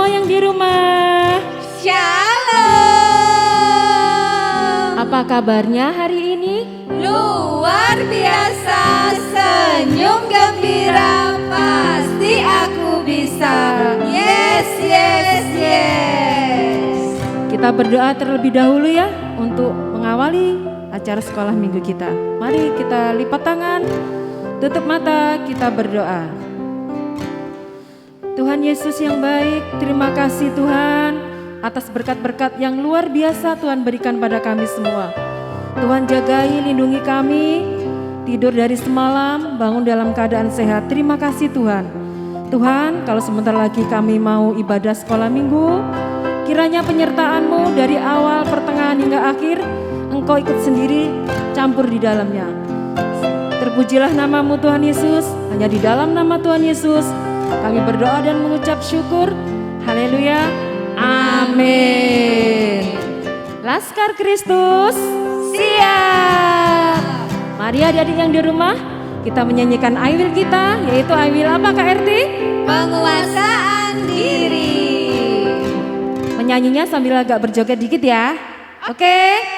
yang di rumah. Shalom. Apa kabarnya hari ini? Luar biasa, senyum gembira, pasti aku bisa. Yes, yes, yes. Kita berdoa terlebih dahulu ya untuk mengawali acara sekolah minggu kita. Mari kita lipat tangan, tutup mata, kita berdoa. Tuhan Yesus yang baik, terima kasih Tuhan atas berkat-berkat yang luar biasa Tuhan berikan pada kami semua. Tuhan jagai, lindungi kami, tidur dari semalam, bangun dalam keadaan sehat. Terima kasih Tuhan. Tuhan, kalau sebentar lagi kami mau ibadah sekolah minggu, kiranya penyertaan-Mu dari awal, pertengahan hingga akhir, Engkau ikut sendiri, campur di dalamnya. Terpujilah nama-Mu Tuhan Yesus, hanya di dalam nama Tuhan Yesus kami berdoa dan mengucap syukur. Haleluya. Amin. Laskar Kristus siap. Mari adik-adik yang di rumah, kita menyanyikan I Will kita, yaitu I Will apa Kak Erti? Penguasaan diri. Menyanyinya sambil agak berjoget dikit ya. Oke.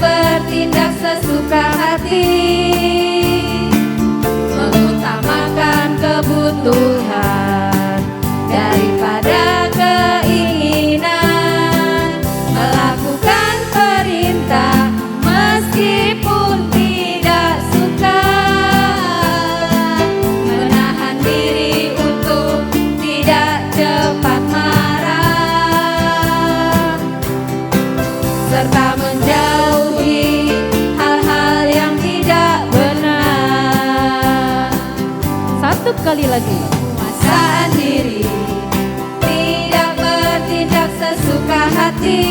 Bertindak sesuka hati, mengutamakan kebutuhan daripada keinginan, melakukan perintah meskipun tidak suka, menahan diri untuk tidak cepat marah, serta menjauhi hal-hal yang tidak benar. Satu kali lagi. Penguasaan diri, tidak bertindak sesuka hati,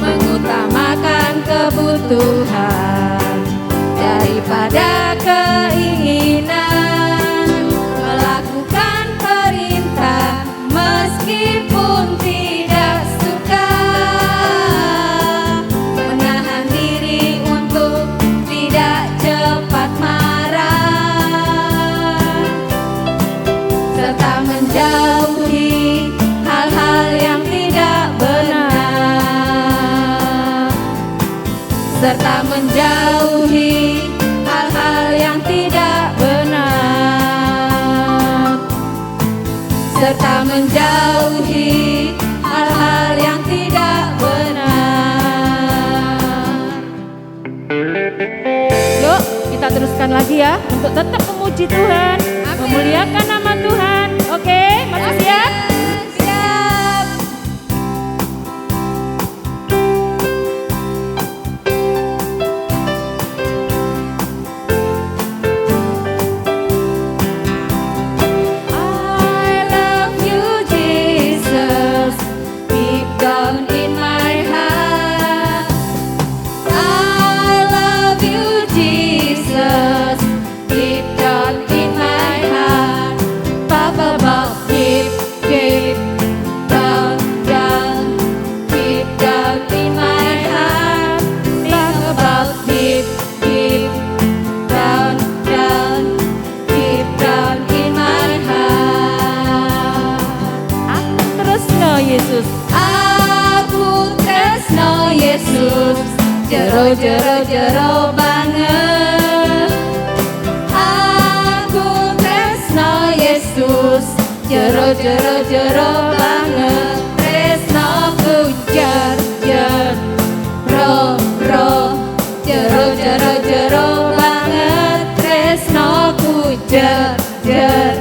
mengutamakan kebutuhan daripada keinginan, melakukan perintah meskipun tidak suka, menahan diri untuk tidak cepat marah, serta menjauhi hal-hal yang tidak benar, serta menjauhi hal-hal yang tidak benar, serta menjauhi hal-hal yang tidak benar. Yuk kita teruskan lagi ya untuk tetap memuji Tuhan, memuliakan nama Tuhan. Oke, masih siap? Siap. I love you Jesus, deep down in my heart. I love you Jesus, deep down in my heart. Papa Bob, deep, deep down, down, deep down in my heart. Papa Bob, deep, deep down, down, deep down in my heart. Aku tresno Yesus. Aku tresno Yesus, jero jero jero banget. Aku tresno Yesus, jero jero jero banget. Tresnoku jer jer ro ro, jero jero jero banget. Tresnoku jer jer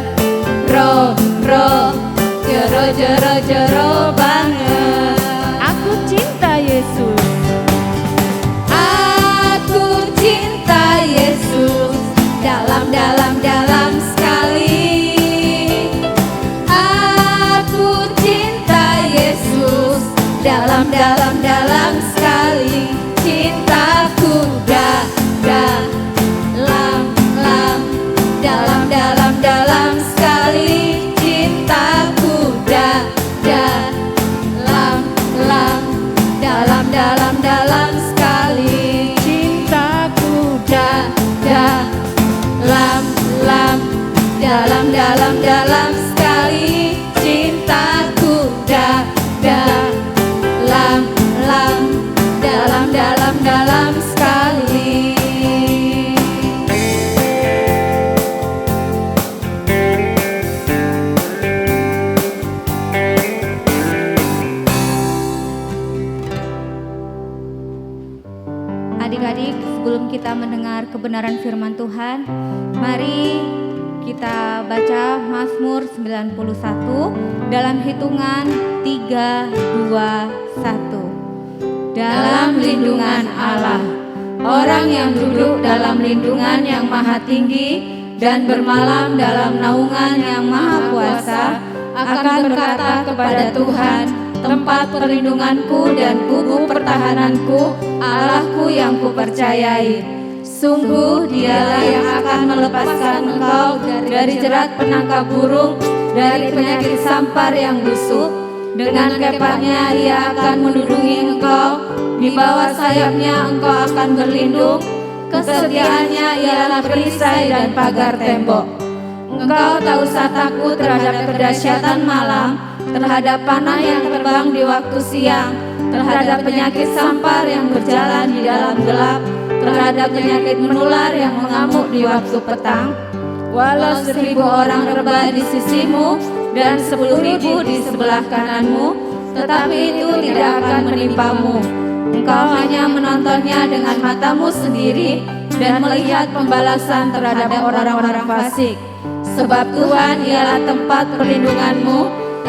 ro ro, jero jero jero banget. Aku cinta Yesus. Aku cinta Yesus, dalam dalam dalam sekali. Aku cinta Yesus, dalam dalam dalam sekali. Cintaku dalam dalam sekali cintaku, dalam sekali. Adik-adik, sebelum kita mendengar kebenaran firman Tuhan, mari kita baca Mazmur 91 dalam hitungan 3, 2, 1. Dalam lindungan Allah, orang yang duduk dalam lindungan yang maha tinggi dan bermalam dalam naungan yang maha kuasa akan berkata kepada Tuhan, tempat perlindunganku dan kubu pertahananku, Allahku yang kupercayai. Sungguh dialah yang akan melepaskan engkau dari jerat penangkap burung, dari penyakit sampar yang busuk. Dengan kepaknya ia akan melindungi engkau, di bawah sayapnya engkau akan berlindung. Kesetiaannya ialah perisai dan pagar tembok. Engkau tak usah takut terhadap kedahsyatan malam, terhadap panah yang terbang di waktu siang, terhadap penyakit sampar yang berjalan di dalam gelap, terhadap penyakit menular yang mengamuk di waktu petang. Walau 1000 orang rebah di sisimu dan 10.000 di sebelah kananmu, tetapi itu tidak akan menimpamu. Engkau hanya menontonnya dengan matamu sendiri dan melihat pembalasan terhadap orang-orang fasik. Sebab Tuhan ialah tempat perlindunganmu,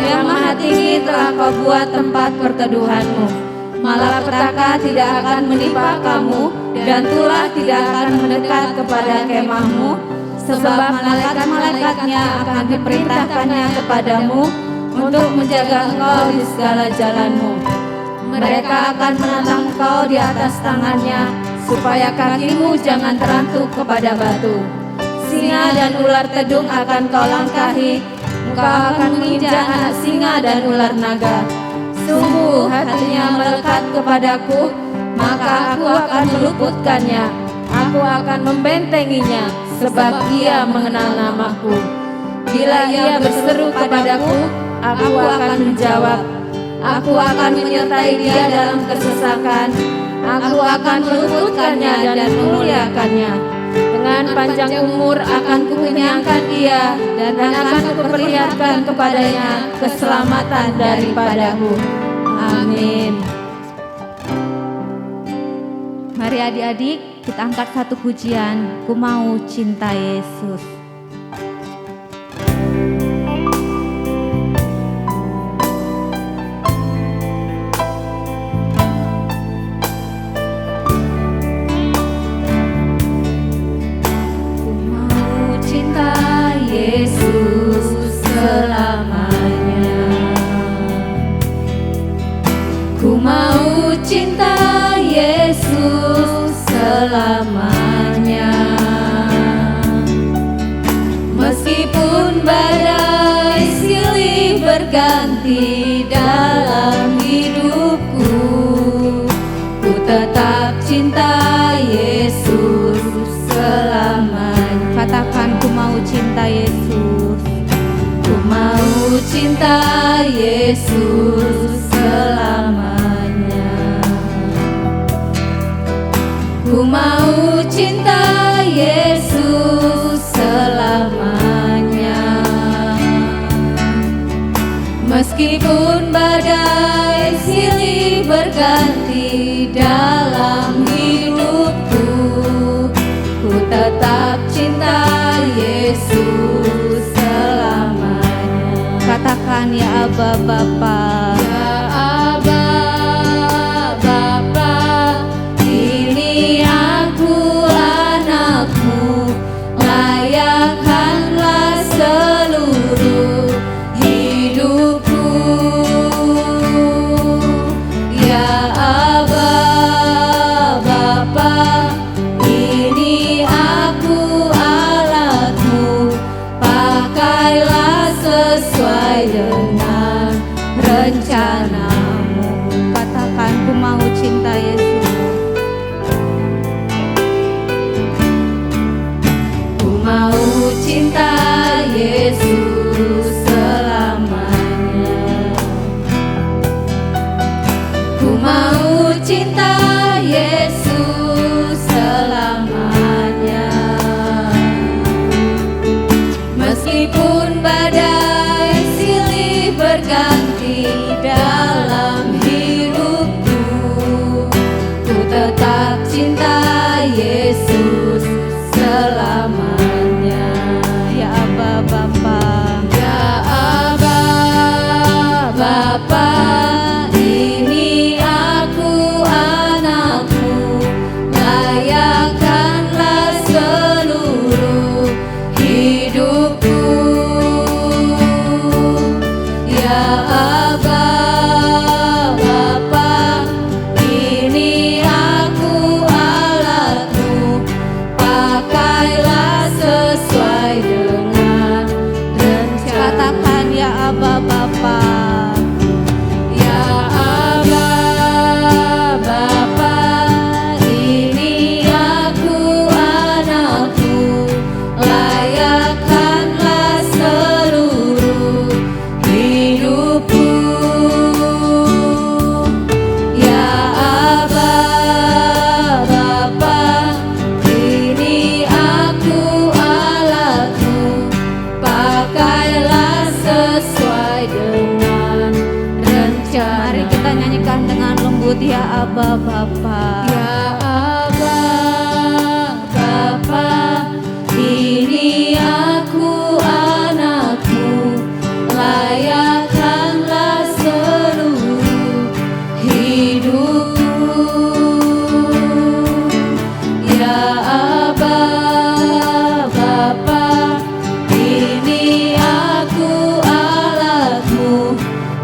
yang maha tinggi telah kau buat tempat perteduhanmu. Malapetaka tidak akan menimpa kamu, dan tulah tidak akan mendekat kepada kemahmu. Sebab malaikat-malaikatnya akan diperintahkannya kepadamu untuk menjaga engkau di segala jalanmu. Mereka akan menatang engkau di atas tangannya, supaya kakimu jangan terantuk kepada batu. Singa dan ular tedung akan kau langkahi, engkau akan menginjak anak singa dan ular naga. Sungguh hatinya melekat kepadaku, maka aku akan meluputkannya. Aku akan membentenginya, sebab ia mengenal namaku. Bila ia berseru kepadaku, aku akan menjawab. Aku akan menyertai dia dalam kesesakan. Aku akan meluputkannya dan memuliakannya. Dengan panjang umur akan kukenyangkan dia, dan akan kuperlihatkan kepadanya keselamatan daripadaku. Amin. Mari adik-adik, kita angkat satu pujian, Ku Mau Cinta Yesus. Ku mau cinta Yesus selamanya. Ku mau cinta Yesus selamanya. Meskipun badai silih berganti dalam hidupku, ku tetap cinta Yesus selamanya. Katakan, ku mau cinta Yesus. Ku mau cinta Yesus selamanya. Ku mau cinta Yesus selamanya. Meskipun badai silih berganti dalam hidupku, ku tetap cinta Yesus selamanya. Katakan, ya Aba Bapa. Ya Aba Bapa, ini aku anakmu, layakkanlah seluruh hidupku. Ya Aba Bapa, ini aku alatmu, pakailah sesuai dengan rencanamu. Katakan, ku mau cinta Yesus. Ku mau cinta Meskipun badai silih berganti dalam hidupku, ku tetap cinta Yesus selamanya. Ya Aba Bapa, ya Aba Bapa, ini aku anakmu, layakkanlah seluruh hidupku. Ya Aba Bapa, ini aku alatmu, pakailah sesuai dengan rencana. Katakan ya Aba Bapa. Ya Aba Bapa, ini aku anakmu, layakkanlah seluruh hidupku. Ya Aba Bapa, ini aku alatmu, pakailah sesuai dengan rencana. Mari kita nyanyikan dengan lembut, ya Aba Bapa. Ya Aba Bapa, ini aku anakmu, layakkanlah seluruh hidupku. Ya Aba Bapa, ini aku alatmu,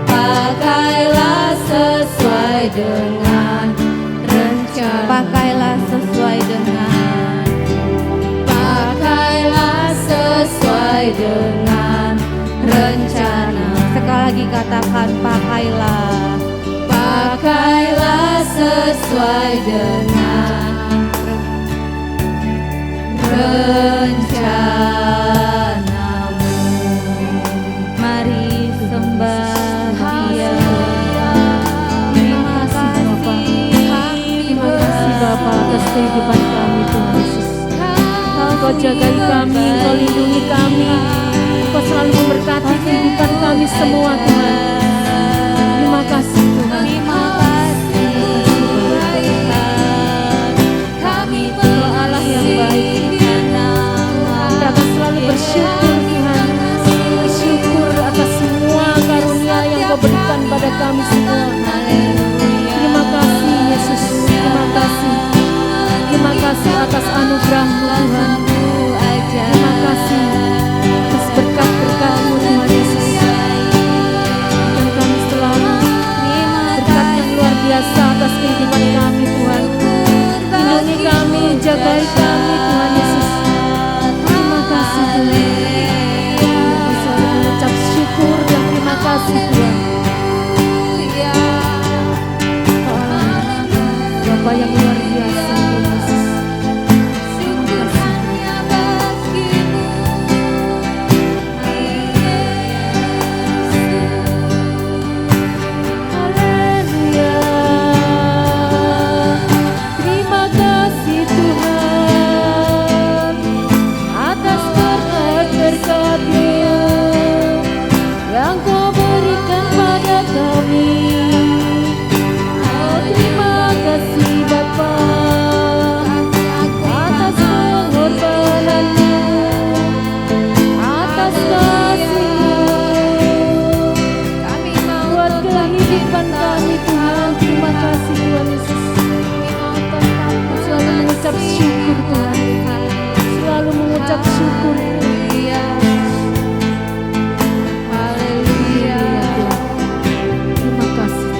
pakailah sesuai dengan rencana. Pakailah sesuai dengan, pakailah sesuai dengan rencana. Sekali lagi katakan pakailah, pakailah sesuai dengan rencanamu. Mari sembah Dia. Terima kasih Bapa. Terima kasih Bapa atas kehidupan kami Tuhan Yesus. Engkau jagai kami, Engkau lindungi kami, Engkau selalu memberkati kehidupan kami semua Tuhan. Terima kasih Tuhan. Terima kasih Tuhan. Kami Engkau Allah yang baik. Kita akan selalu bersyukur Tuhan. Bersyukur atas semua karunia yang Kau berikan pada kami semua. Terima kasih Yesus. Terima kasih. Terima kasih atas anugerah-Mu Tuhan. Terima kasih atas berkat-berkat-Mu Tuhan Yesus. Dan kami selalu berkat yang luar biasa atas kehidupan kami Tuhan. Lindungi kami, jagai kami Tuhan Yesus. Terima kasih Tuhan. Kami selalu mengucap syukur dan terima kasih Tuhan. Bapa yang luar biasa Tuhan Yesus. Terima kasih. Haleluya. Terima kasih Tuhan atas berkat-berkat-Mu yang Kau berikan pada kami. Oh, terima kasih Bapa atas pengorbanan-Mu, atas kasih-Mu buat kehidupan kami Tuhan. Terima kasih Tuhan Yesus. Selalu mengucap syukur Tuhan. Selalu mengucap syukur. Haleluya. Terima kasih.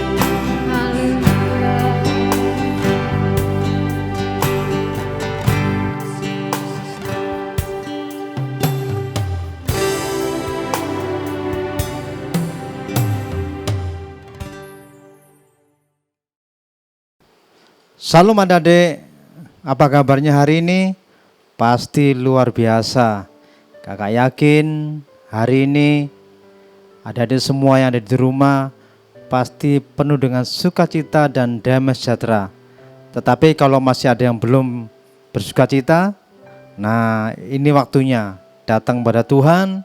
Salam adik-adik, apa kabarnya hari ini? Pasti luar biasa. Kakak yakin hari ini adik-adik semua yang ada di rumah pasti penuh dengan sukacita dan damai sejahtera. Tetapi kalau masih ada yang belum bersukacita, nah ini waktunya datang pada Tuhan,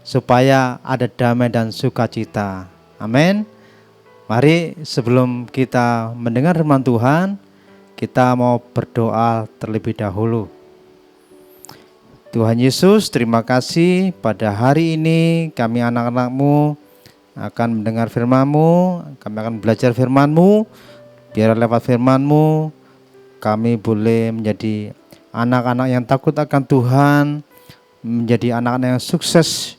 supaya ada damai dan sukacita. Amin. Mari sebelum kita mendengar firman Tuhan, kita mau berdoa terlebih dahulu. Tuhan Yesus, terima kasih pada hari ini kami anak-anak-Mu akan mendengar firman-Mu, kami akan belajar firman-Mu. Biar lewat firman-Mu kami boleh menjadi anak-anak yang takut akan Tuhan, menjadi anak-anak yang sukses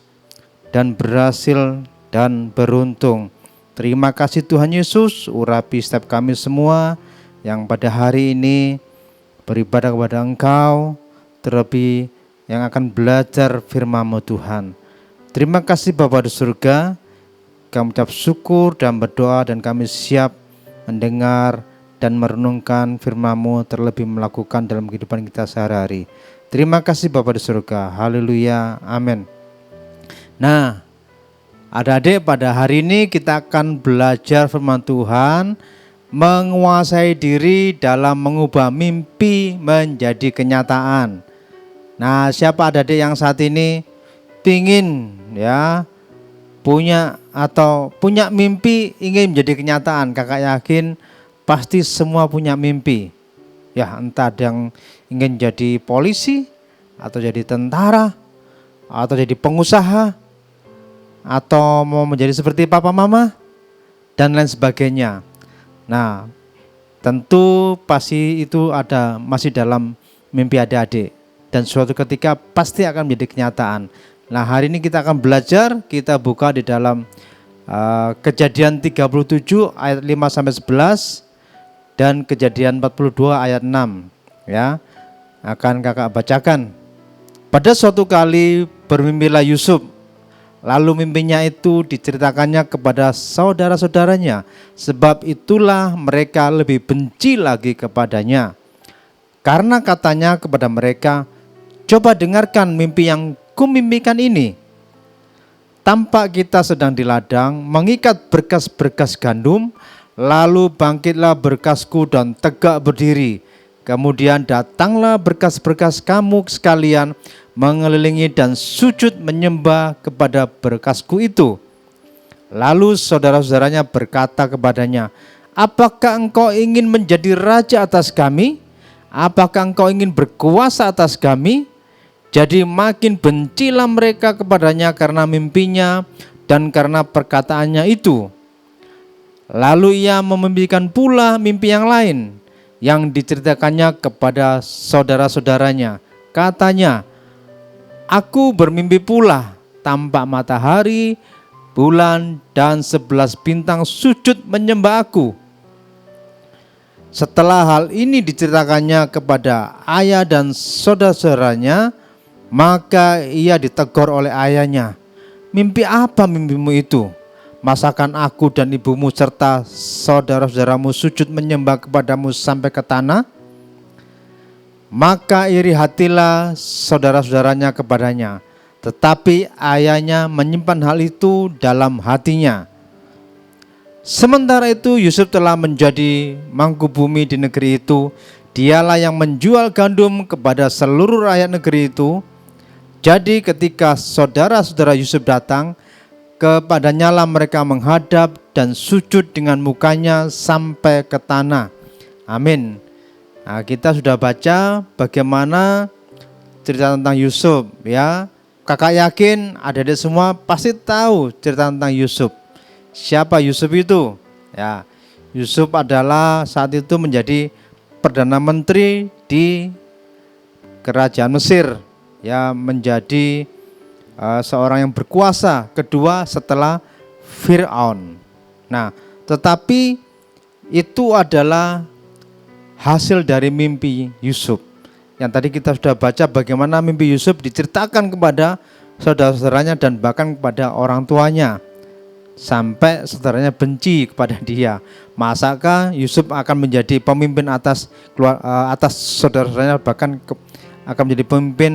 dan berhasil dan beruntung. Terima kasih Tuhan Yesus, urapi setiap kami semua yang pada hari ini beribadah kepada Engkau, terlebih yang akan belajar firman-Mu Tuhan. Terima kasih Bapa di surga, kami ucap syukur dan berdoa dan kami siap mendengar dan merenungkan firman-Mu, terlebih melakukan dalam kehidupan kita sehari-hari. Terima kasih Bapa di surga, haleluya, amin. Nah, adik-adik, pada hari ini kita akan belajar firman Tuhan, menguasai diri dalam mengubah mimpi menjadi kenyataan. Nah, siapa adik-adik yang saat ini pingin punya mimpi ingin menjadi kenyataan? Kakak yakin pasti semua punya mimpi. Ya, entah ada yang ingin jadi polisi, atau jadi tentara, atau jadi pengusaha, atau mau menjadi seperti papa mama, dan lain sebagainya. Nah, tentu pasti itu masih dalam mimpi adik-adik, dan suatu ketika pasti akan menjadi kenyataan. Nah, hari ini kita akan belajar, kita buka di dalam Kejadian 37 ayat 5-11 dan Kejadian 42 ayat 6 ya. Akan kakak bacakan. Pada suatu kali bermimpilah Yusuf, lalu mimpinya itu diceritakannya kepada saudara-saudaranya, sebab itulah mereka lebih benci lagi kepadanya. Karena katanya kepada mereka, coba dengarkan mimpi yang kumimpikan ini. Tampak kita sedang di ladang mengikat berkas-berkas gandum, lalu bangkitlah berkasku dan tegak berdiri. Kemudian datanglah berkas-berkas kamu sekalian mengelilingi dan sujud menyembah kepada berkasku itu. Lalu saudara-saudaranya berkata kepadanya, apakah engkau ingin menjadi raja atas kami? Apakah engkau ingin berkuasa atas kami? Jadi makin bencilah mereka kepadanya karena mimpinya dan karena perkataannya itu. Lalu ia memimpikan pula mimpi yang lain yang diceritakannya kepada saudara-saudaranya. Katanya, aku bermimpi pula, tampak matahari, bulan, dan 11 bintang sujud menyembah aku. Setelah hal ini diceritakannya kepada ayah dan saudara-saudaranya, maka ia ditegur oleh ayahnya. Mimpi apa mimpimu itu? Masakan aku dan ibumu serta saudara-saudaramu sujud menyembah kepadamu sampai ke tanah? Maka iri hatilah saudara-saudaranya kepadanya. Tetapi ayahnya menyimpan hal itu dalam hatinya. Sementara itu Yusuf telah menjadi mangkubumi di negeri itu. Dialah yang menjual gandum kepada seluruh rakyat negeri itu. Jadi ketika saudara-saudara Yusuf datang, kepadanya lah mereka menghadap dan sujud dengan mukanya sampai ke tanah. Amin. Nah, kita sudah baca bagaimana cerita tentang Yusuf ya. Kakak yakin adik-adik semua pasti tahu cerita tentang Yusuf. Siapa Yusuf itu? Ya, Yusuf adalah saat itu menjadi perdana menteri di kerajaan Mesir. Ya, menjadi seorang yang berkuasa kedua setelah Fir'aun. Nah, tetapi itu adalah hasil dari mimpi Yusuf. Yang tadi kita sudah baca bagaimana mimpi Yusuf diceritakan kepada saudara-saudaranya dan bahkan kepada orang tuanya. Sampai saudaranya benci kepada dia. Masakah Yusuf akan menjadi pemimpin atas saudara-saudaranya, bahkan akan menjadi pemimpin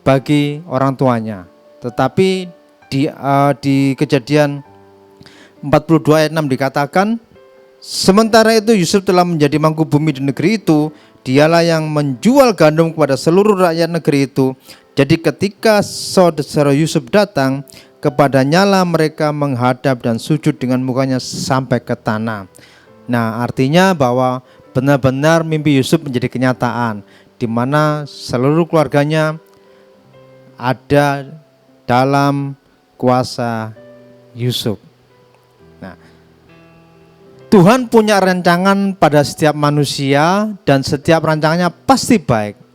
bagi orang tuanya. Tetapi di Kejadian 42 ayat 6 dikatakan, sementara itu Yusuf telah menjadi mangkubumi di negeri itu. Dialah yang menjual gandum kepada seluruh rakyat negeri itu. Jadi ketika saudara Yusuf datang, kepadanya lah mereka menghadap dan sujud dengan mukanya sampai ke tanah. Nah, artinya bahwa benar-benar mimpi Yusuf menjadi kenyataan, di mana seluruh keluarganya ada dalam kuasa Yusuf. Nah, Tuhan punya rancangan pada setiap manusia dan setiap rancangannya pasti baik.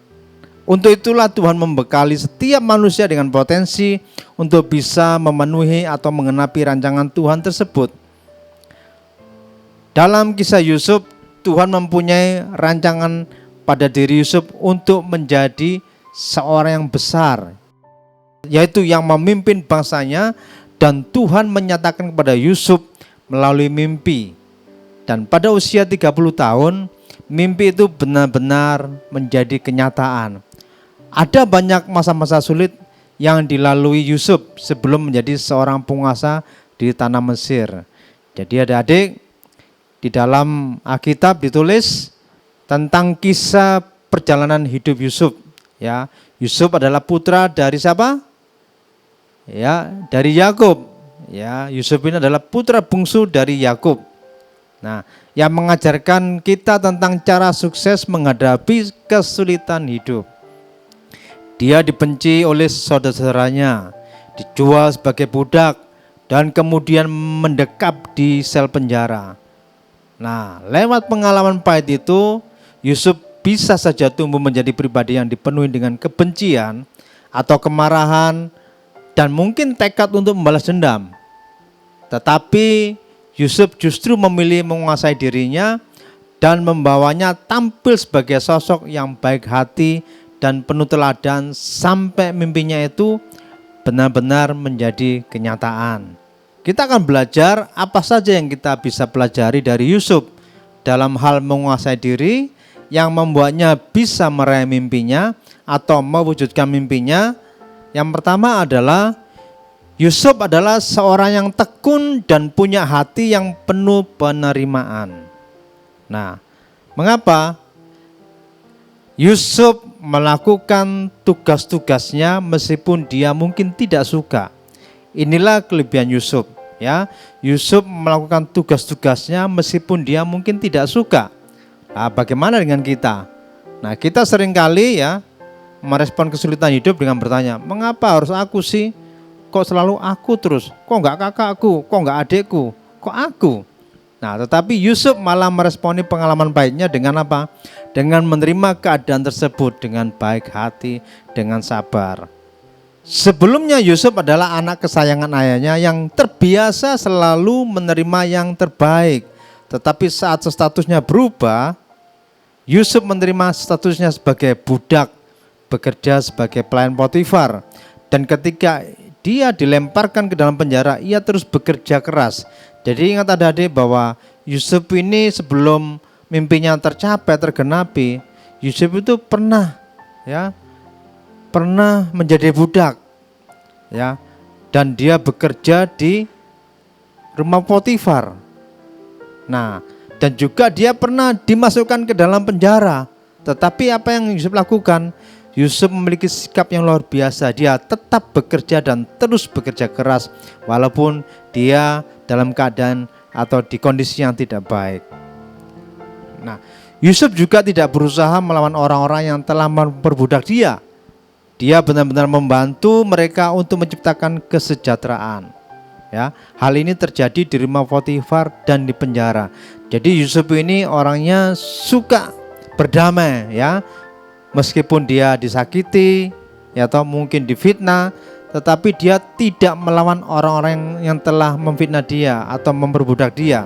Untuk itulah Tuhan membekali setiap manusia dengan potensi untuk bisa memenuhi atau mengenapi rancangan Tuhan tersebut. Dalam kisah Yusuf, Tuhan mempunyai rancangan pada diri Yusuf untuk menjadi seorang yang besar, yaitu yang memimpin bangsanya, dan Tuhan menyatakan kepada Yusuf melalui mimpi. Dan pada usia 30 tahun, mimpi itu benar-benar menjadi kenyataan. Ada banyak masa-masa sulit yang dilalui Yusuf sebelum menjadi seorang penguasa di tanah Mesir. Jadi adik-adik, di dalam Alkitab ditulis tentang kisah perjalanan hidup Yusuf. Ya, Yusuf adalah putra dari siapa? Ya, dari Yakub. Ya, Yusuf ini adalah putra bungsu dari Yakub. Nah, yang mengajarkan kita tentang cara sukses menghadapi kesulitan hidup. Dia dibenci oleh saudara-saudaranya, dijual sebagai budak, dan kemudian mendekap di sel penjara. Nah, lewat pengalaman pahit itu, Yusuf bisa saja tumbuh menjadi pribadi yang dipenuhi dengan kebencian atau kemarahan, dan mungkin tekad untuk membalas dendam. Tetapi Yusuf justru memilih menguasai dirinya dan membawanya tampil sebagai sosok yang baik hati dan penuh teladan sampai mimpinya itu benar-benar menjadi kenyataan. Kita akan belajar apa saja yang kita bisa pelajari dari Yusuf dalam hal menguasai diri yang membuatnya bisa meraih mimpinya atau mewujudkan mimpinya. Yang pertama adalah Yusuf adalah seorang yang tekun dan punya hati yang penuh penerimaan. Nah, mengapa? Yusuf melakukan tugas-tugasnya meskipun dia mungkin tidak suka. Inilah kelebihan Yusuf, ya. Yusuf melakukan tugas-tugasnya meskipun dia mungkin tidak suka. Nah, bagaimana dengan kita? Nah, kita seringkali ya merespon kesulitan hidup dengan bertanya, mengapa harus aku sih? Kok selalu aku terus? Kok enggak kakakku? Kok enggak adikku? Kok aku? Nah, tetapi Yusuf malah meresponi pengalaman pahitnya dengan apa? Dengan menerima keadaan tersebut dengan baik hati, dengan sabar. Sebelumnya Yusuf adalah anak kesayangan ayahnya yang terbiasa selalu menerima yang terbaik. Tetapi saat statusnya berubah, Yusuf menerima statusnya sebagai budak, bekerja sebagai pelayan Potifar. Dan ketika dia dilemparkan ke dalam penjara, ia terus bekerja keras. Jadi ingat adik-adik bahwa Yusuf ini sebelum mimpinya tercapai, tergenapi, Yusuf itu pernah menjadi budak, ya, dan dia bekerja di rumah Potifar. Nah, dan juga dia pernah dimasukkan ke dalam penjara. Tetapi apa yang Yusuf lakukan? Yusuf memiliki sikap yang luar biasa. Dia tetap bekerja dan terus bekerja keras walaupun dia dalam keadaan atau di kondisi yang tidak baik. Nah, Yusuf juga tidak berusaha melawan orang-orang yang telah memperbudak dia. Dia benar-benar membantu mereka untuk menciptakan kesejahteraan. Ya, hal ini terjadi di rumah Potifar dan di penjara. Jadi Yusuf ini orangnya suka berdamai, ya. Meskipun dia disakiti, ya, atau mungkin difitnah, tetapi dia tidak melawan orang-orang yang telah memfitnah dia atau memperbudak dia.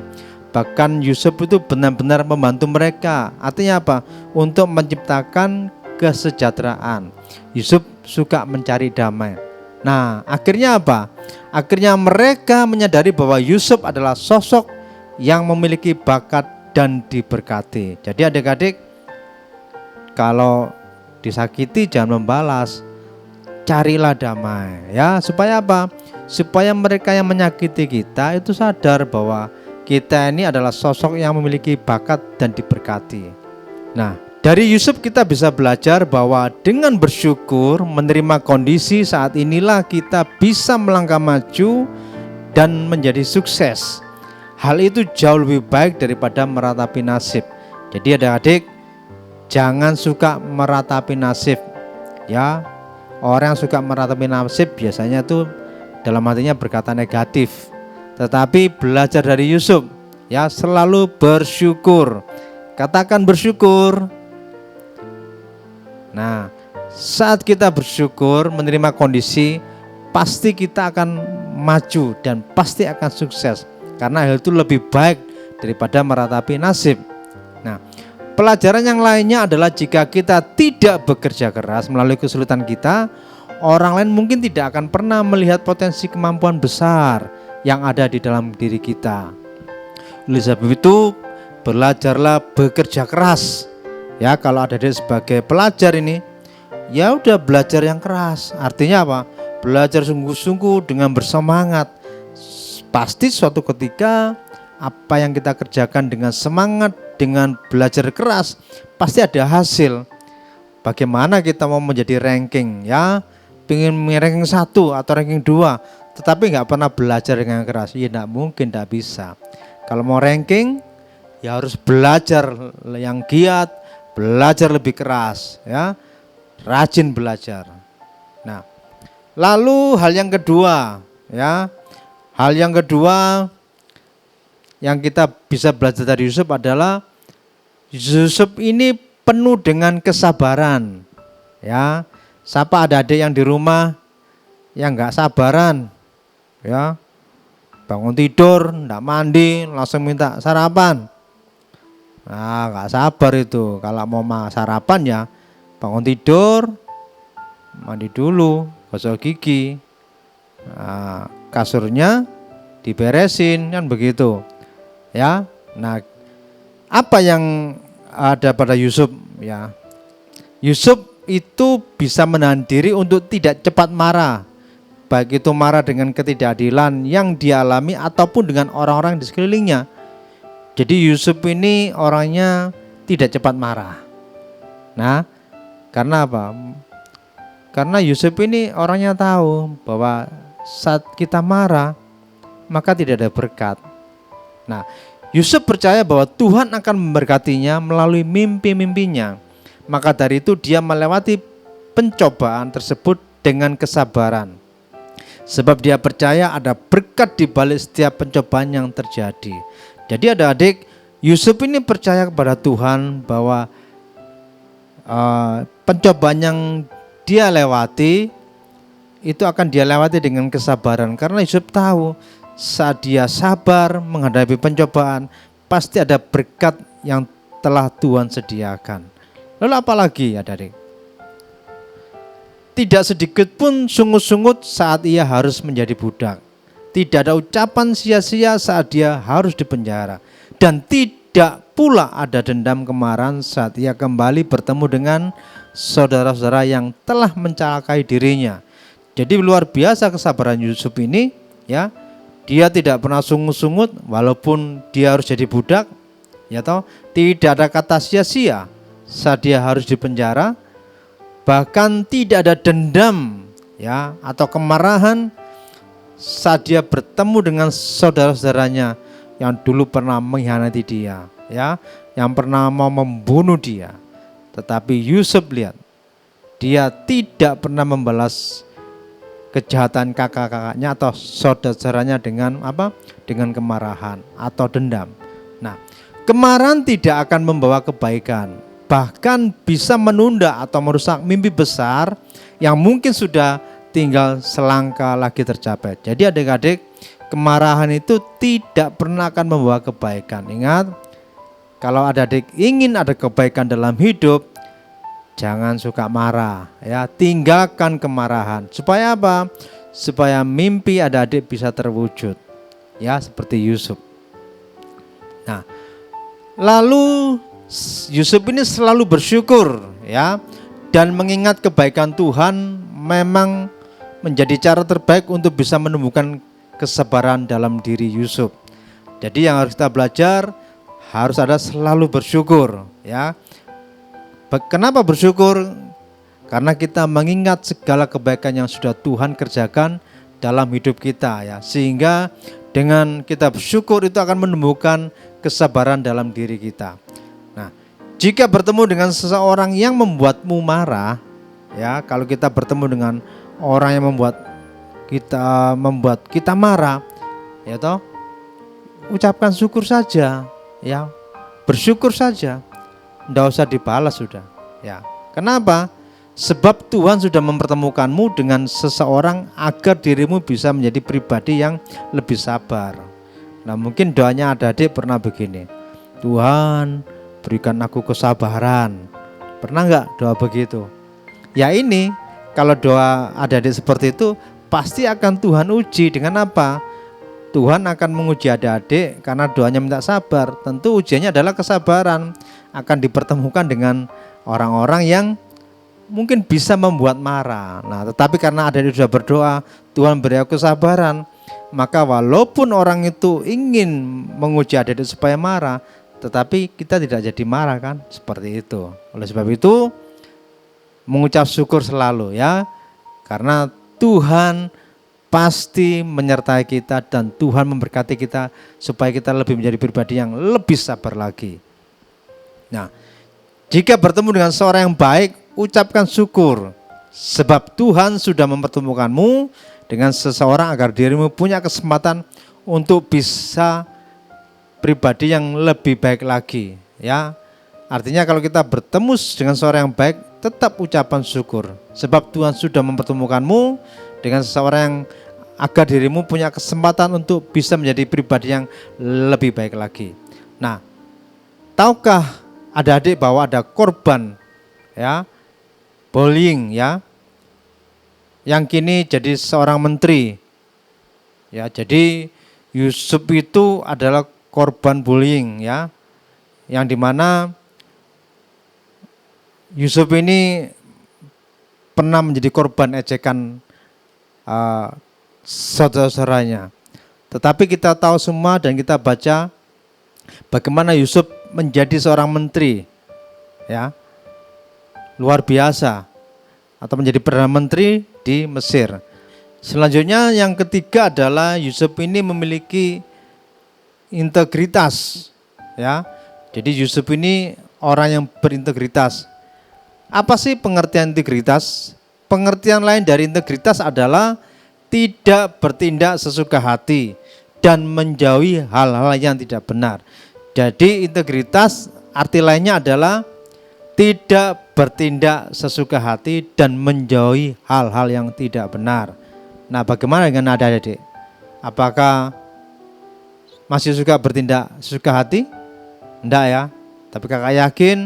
Bahkan Yusuf itu benar-benar membantu mereka. Artinya apa? Untuk menciptakan kesejahteraan. Yusuf suka mencari damai. Nah, akhirnya apa? Akhirnya mereka menyadari bahwa Yusuf adalah sosok yang memiliki bakat dan diberkati. Jadi adik-adik, kalau disakiti jangan membalas, carilah damai, ya. Supaya apa? Supaya mereka yang menyakiti kita itu sadar bahwa kita ini adalah sosok yang memiliki bakat dan diberkati. Nah, Dari Yusuf kita bisa belajar bahwa dengan bersyukur menerima kondisi saat inilah kita bisa melangkah maju dan menjadi sukses. Hal itu jauh lebih baik daripada meratapi nasib. Jadi adik-adik, jangan suka meratapi nasib. Ya, orang yang suka meratapi nasib biasanya tuh dalam hatinya berkata negatif. Tetapi belajar dari Yusuf, ya, selalu bersyukur. Katakan bersyukur. Nah, saat kita bersyukur menerima kondisi, pasti kita akan maju dan pasti akan sukses. Karena hal itu lebih baik daripada meratapi nasib. Nah, pelajaran yang lainnya adalah jika kita tidak bekerja keras melalui kesulitan kita, orang lain mungkin tidak akan pernah melihat potensi kemampuan besar yang ada di dalam diri kita. Oleh sebab itu, belajarlah bekerja keras. Ya, kalau ada sebagai pelajar ini, ya udah belajar yang keras. Artinya apa? Belajar sungguh-sungguh dengan bersemangat. Pasti suatu ketika apa yang kita kerjakan dengan semangat, dengan belajar keras, pasti ada hasil. Bagaimana kita mau menjadi ranking, ya, pengen ranking 1 atau ranking 2, tetapi nggak pernah belajar dengan keras, ya nggak mungkin, nggak bisa. Kalau mau ranking, ya harus belajar yang giat, belajar lebih keras, ya, rajin belajar. Nah, lalu hal yang kedua, ya, hal yang kedua yang kita bisa belajar dari Yusuf adalah Yusuf ini penuh dengan kesabaran. Ya, siapa ada adik yang di rumah yang nggak sabaran, ya, bangun tidur, nggak mandi, langsung minta sarapan. Nah, nggak sabar itu. Kalau mau sarapan ya bangun tidur, mandi dulu, gosok gigi, nah, kasurnya diberesin, kan begitu. Ya, nah, apa yang ada pada Yusuf? Ya, Yusuf itu bisa menahan diri untuk tidak cepat marah, baik itu marah dengan ketidakadilan yang dialami ataupun dengan orang-orang di sekelilingnya. Jadi Yusuf ini orangnya tidak cepat marah. Nah, karena apa? Karena Yusuf ini orangnya tahu bahwa saat kita marah, maka tidak ada berkat. Nah, Yusuf percaya bahwa Tuhan akan memberkatinya melalui mimpi-mimpinya. Maka dari itu dia melewati pencobaan tersebut dengan kesabaran. Sebab dia percaya ada berkat di balik setiap pencobaan yang terjadi. Jadi adik-adik, Yusuf ini percaya kepada Tuhan bahwa pencobaan yang dia lewati itu akan dia lewati dengan kesabaran. Karena Yusuf tahu saat dia sabar menghadapi pencobaan, pasti ada berkat yang telah Tuhan sediakan. Lalu apalagi adik-adik? Tidak sedikit pun sungut-sungut saat ia harus menjadi budak. Tidak ada ucapan sia-sia saat dia harus dipenjara. Dan tidak pula ada dendam kemarahan saat ia kembali bertemu dengan saudara-saudara yang telah mencelakai dirinya. Jadi luar biasa kesabaran Yusuf ini, ya. Dia tidak pernah sungut-sungut walaupun dia harus jadi budak, ya toh. Tidak ada kata sia-sia saat dia harus dipenjara. Bahkan tidak ada dendam, ya, atau kemarahan saat dia bertemu dengan saudara-saudaranya yang dulu pernah mengkhianati dia, ya, yang pernah mau membunuh dia. Tetapi Yusuf lihat, dia tidak pernah membalas kejahatan kakak-kakaknya atau saudara-saudaranya dengan apa? Dengan kemarahan atau dendam. Nah, kemarahan tidak akan membawa kebaikan, bahkan bisa menunda atau merusak mimpi besar yang mungkin sudah tinggal selangkah lagi tercapai. Jadi adik-adik, kemarahan itu tidak pernah akan membawa kebaikan. Ingat, kalau adik-adik ingin ada kebaikan dalam hidup, jangan suka marah, ya, tinggalkan kemarahan. Supaya apa? Supaya mimpi adik-adik bisa terwujud, ya, seperti Yusuf. Nah, lalu Yusuf ini selalu bersyukur, ya, dan mengingat kebaikan Tuhan memang menjadi cara terbaik untuk bisa menumbuhkan kesabaran dalam diri Yusuf. Jadi yang harus kita belajar, harus ada selalu bersyukur, ya. Kenapa bersyukur? Karena kita mengingat segala kebaikan yang sudah Tuhan kerjakan dalam hidup kita ya. Sehingga dengan kita bersyukur itu akan menumbuhkan kesabaran dalam diri kita. Nah, jika bertemu dengan seseorang yang membuatmu marah, ya, kalau kita bertemu dengan orang yang membuat kita marah, ya toh, ucapkan syukur saja, ya, bersyukur saja, ndak usah dibalas sudah, ya. Kenapa? Sebab Tuhan sudah mempertemukanmu dengan seseorang agar dirimu bisa menjadi pribadi yang lebih sabar. Nah, mungkin doanya adik-adik pernah begini, Tuhan berikan aku kesabaran. Pernah enggak doa begitu? Ya ini, kalau doa adik-adik seperti itu, pasti akan Tuhan uji dengan apa? Tuhan akan menguji adik-adik karena doanya minta sabar. Tentu ujiannya adalah kesabaran. Akan dipertemukan dengan orang-orang yang mungkin bisa membuat marah. Nah, tetapi karena adik-adik sudah berdoa, Tuhan beri aku kesabaran, maka walaupun orang itu ingin menguji adik-adik supaya marah, tetapi kita tidak jadi marah kan? Seperti itu. Oleh sebab itu, mengucap syukur selalu ya. Karena Tuhan pasti menyertai kita dan Tuhan memberkati kita supaya kita lebih menjadi pribadi yang lebih sabar lagi. Nah, jika bertemu dengan seorang yang baik, ucapkan syukur sebab Tuhan sudah mempertemukanmu dengan seseorang agar dirimu punya kesempatan untuk bisa pribadi yang lebih baik lagi, ya. Artinya kalau kita bertemu dengan seorang yang baik, tetap ucapan syukur sebab Tuhan sudah mempertemukanmu dengan seseorang yang agar dirimu punya kesempatan untuk bisa menjadi pribadi yang lebih baik lagi. Nah, tahukah adik-adik bahwa ada korban ya bullying ya, yang kini jadi seorang menteri ya. Jadi Yusuf itu adalah korban bullying ya, yang dimana Yusuf ini pernah menjadi korban ejekan saudara-saudaranya. Tetapi kita tahu semua dan kita baca bagaimana Yusuf menjadi seorang menteri ya, luar biasa, atau menjadi Perdana Menteri di Mesir. Selanjutnya yang ketiga adalah Yusuf ini memiliki integritas ya. Jadi Yusuf ini orang yang berintegritas. Apa sih pengertian integritas? Pengertian lain dari integritas adalah tidak bertindak sesuka hati dan menjauhi hal-hal yang tidak benar. Jadi integritas arti lainnya adalah tidak bertindak sesuka hati dan menjauhi hal-hal yang tidak benar. Nah, bagaimana dengan adik-adik? Apakah masih suka bertindak sesuka hati? Enggak ya. Tapi kakak yakin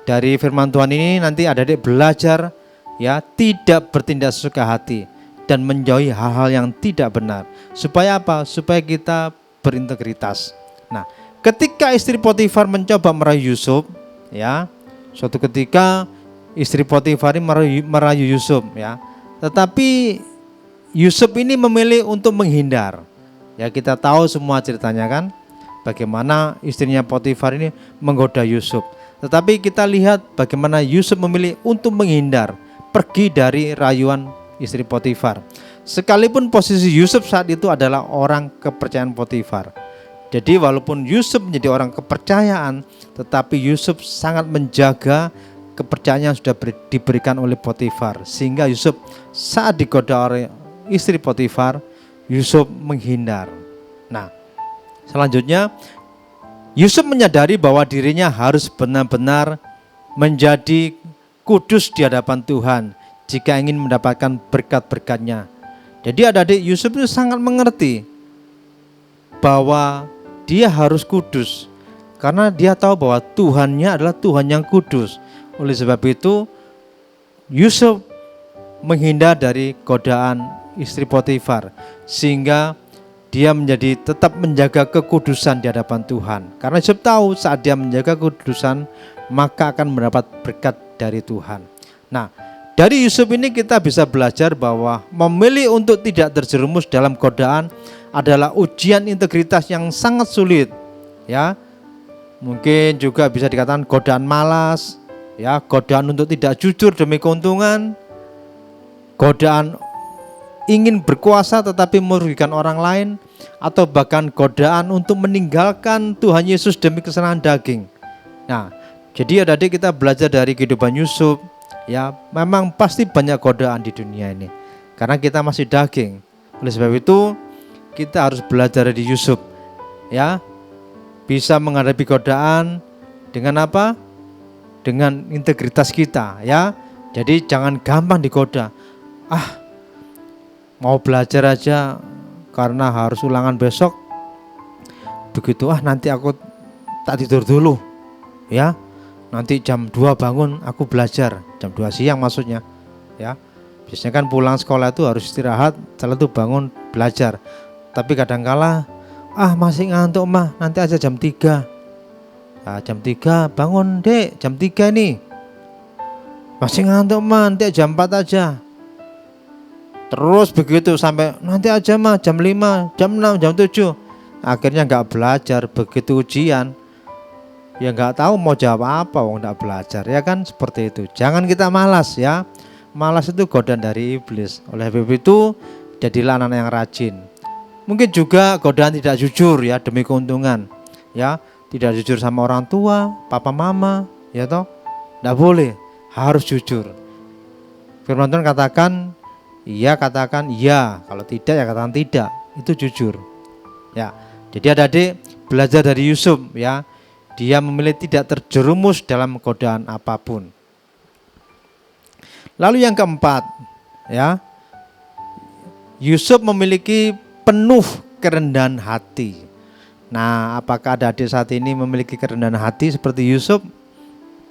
dari firman Tuhan ini nanti adik-adik belajar ya, tidak bertindak sesuka hati dan menjauhi hal-hal yang tidak benar. Supaya apa? Supaya kita berintegritas. Nah, ketika istri Potifar mencoba merayu Yusuf ya, suatu ketika istri Potifar merayu Yusuf ya. Tetapi Yusuf ini memilih untuk menghindar. Ya, kita tahu semua ceritanya kan, bagaimana istrinya Potifar ini menggoda Yusuf. Tetapi kita lihat bagaimana Yusuf memilih untuk menghindar, pergi dari rayuan istri Potifar. Sekalipun posisi Yusuf saat itu adalah orang kepercayaan Potifar. Jadi walaupun Yusuf menjadi orang kepercayaan, tetapi Yusuf sangat menjaga kepercayaan yang sudah diberikan oleh Potifar. Sehingga Yusuf saat digoda oleh istri Potifar, Yusuf menghindar. Nah, selanjutnya Yusuf menyadari bahwa dirinya harus benar-benar menjadi kudus di hadapan Tuhan jika ingin mendapatkan berkat-berkatnya. Jadi adik-adik, Yusuf itu sangat mengerti bahwa dia harus kudus karena dia tahu bahwa Tuhannya adalah Tuhan yang kudus. Oleh sebab itu Yusuf menghindar dari godaan istri Potifar sehingga dia tetap menjaga kekudusan di hadapan Tuhan. Karena Yusuf tahu saat dia menjaga kekudusan maka akan mendapat berkat dari Tuhan. Nah, dari Yusuf ini kita bisa belajar bahwa memilih untuk tidak terjerumus dalam godaan adalah ujian integritas yang sangat sulit ya. Mungkin juga bisa dikatakan godaan malas ya, godaan untuk tidak jujur demi keuntungan, godaan ingin berkuasa tetapi merugikan orang lain, atau bahkan godaan untuk meninggalkan Tuhan Yesus demi kesenangan daging. Nah, jadi adik-adik, kita belajar dari kehidupan Yusuf, ya, memang pasti banyak godaan di dunia ini karena kita masih daging. Oleh sebab itu kita harus belajar dari Yusuf, ya, bisa menghadapi godaan dengan apa? Dengan integritas kita, ya. Jadi jangan gampang digoda. Mau belajar aja karena harus ulangan besok, begitu nanti aku tak tidur dulu, ya. Nanti jam 2 bangun aku belajar, jam 2 siang maksudnya, ya. Biasanya kan pulang sekolah itu harus istirahat, setelah itu bangun belajar. Tapi kadangkala masih ngantuk mah, nanti aja jam 3. Nah, jam 3 bangun dek, jam 3 nih. Masih ngantuk mah, nanti jam 4 aja. Terus begitu sampai nanti aja mah jam 5, jam 6, jam 7. Akhirnya gak belajar, begitu ujian ya gak tahu mau jawab apa, wong gak belajar, ya kan, seperti itu. Jangan kita malas, ya. Malas itu godaan dari iblis. Oleh sebab itu jadilah anak yang rajin. Mungkin juga godaan tidak jujur, ya, demi keuntungan, ya. Tidak jujur sama orang tua, papa mama, ya toh. Tidak boleh, harus jujur. Firman Tuhan katakan iya, katakan iya, kalau tidak ya katakan tidak. Itu jujur, ya. Jadi adik-adik belajar dari Yusuf, ya. Dia memilih tidak terjerumus dalam godaan apapun. Lalu yang keempat, ya, Yusuf memiliki penuh kerendahan hati. Nah, apakah adik-adik saat ini memiliki kerendahan hati seperti Yusuf?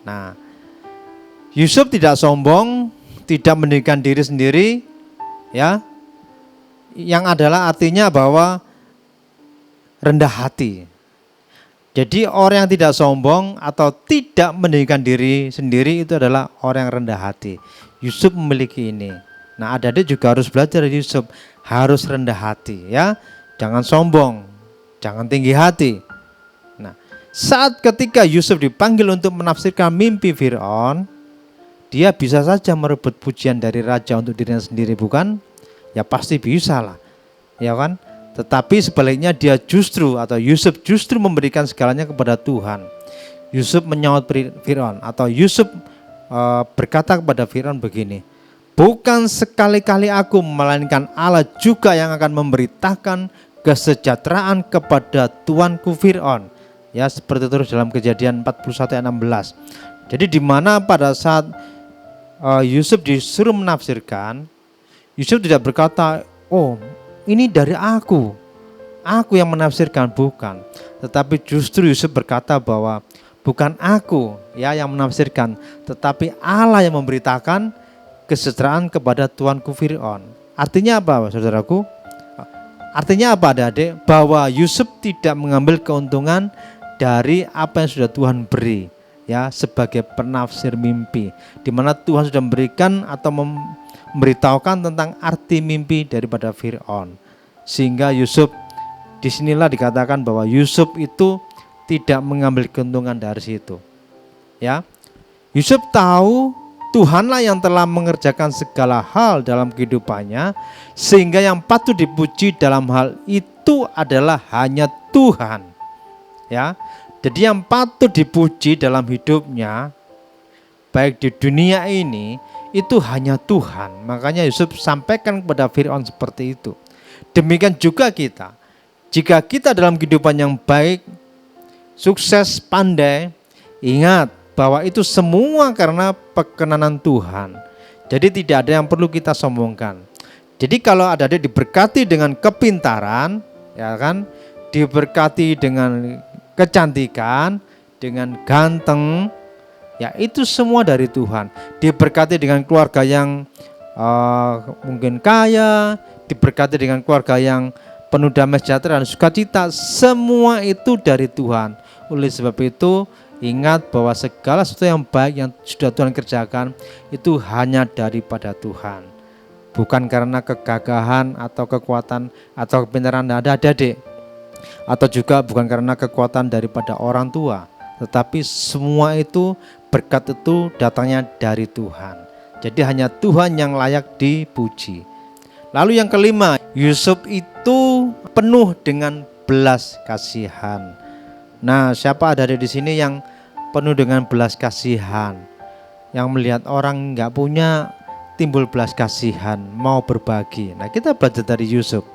Nah, Yusuf tidak sombong, tidak meninggikan diri sendiri, ya, yang adalah artinya bahwa rendah hati. Jadi orang yang tidak sombong atau tidak meninggikan diri sendiri itu adalah orang yang rendah hati. Yusuf memiliki ini. Nah, adik-adik juga harus belajar dari Yusuf, harus rendah hati, ya. Jangan sombong, jangan tinggi hati. Nah, saat ketika Yusuf dipanggil untuk menafsirkan mimpi Fir'aun, dia bisa saja merebut pujian dari raja untuk dirinya sendiri, bukan? Ya pasti bisa lah, ya kan? Tetapi sebaliknya Yusuf justru memberikan segalanya kepada Tuhan. Yusuf menyaut Fir'aun, atau Yusuf berkata kepada Fir'aun begini, bukan sekali-kali aku, melainkan Allah juga yang akan memberitakan kesejahteraan kepada tuanku Fir'aun. Ya, seperti terus dalam Kejadian 41 ayat 16. Jadi di mana pada saat Yusuf disuruh menafsirkan, Yusuf tidak berkata, oh ini dari aku yang menafsirkan, bukan. Tetapi justru Yusuf berkata bahwa bukan aku, ya, yang menafsirkan, tetapi Allah yang memberitakan kesejahteraan kepada tuanku Fir'aun. Artinya apa, saudaraku? Artinya apa, adik-adik? Bahwa Yusuf tidak mengambil keuntungan dari apa yang sudah Tuhan beri, ya, sebagai penafsir mimpi, di mana Tuhan sudah memberikan atau memberitahukan tentang arti mimpi daripada Fir'aun. Sehingga Yusuf, disinilah dikatakan bahwa Yusuf itu tidak mengambil keuntungan dari situ, ya. Yusuf tahu Tuhanlah yang telah mengerjakan segala hal dalam kehidupannya, sehingga yang patut dipuji dalam hal itu adalah hanya Tuhan, ya. Jadi yang patut dipuji dalam hidupnya, baik di dunia ini, itu hanya Tuhan. Makanya Yusuf sampaikan kepada Fir'aun seperti itu. Demikian juga kita. Jika kita dalam kehidupan yang baik, sukses, pandai, ingat bahwa itu semua karena perkenanan Tuhan. Jadi tidak ada yang perlu kita sombongkan. Jadi kalau adik-adik diberkati dengan kepintaran, ya kan, diberkati dengan kecantikan, dengan ganteng, ya itu semua dari Tuhan. Diberkati dengan keluarga yang mungkin kaya, diberkati dengan keluarga yang penuh damai sejahtera dan sukacita, semua itu dari Tuhan. Oleh sebab itu ingat bahwa segala sesuatu yang baik yang sudah Tuhan kerjakan itu hanya daripada Tuhan, bukan karena kegagahan atau kekuatan atau kepintaran adik-adik, atau juga bukan karena kekuatan daripada orang tua, tetapi semua itu berkat itu datangnya dari Tuhan. Jadi hanya Tuhan yang layak dipuji. Lalu yang kelima, Yusuf itu penuh dengan belas kasihan. Nah, siapa ada di sini yang penuh dengan belas kasihan? Yang melihat orang nggak punya timbul belas kasihan, mau berbagi. Nah, kita belajar dari Yusuf.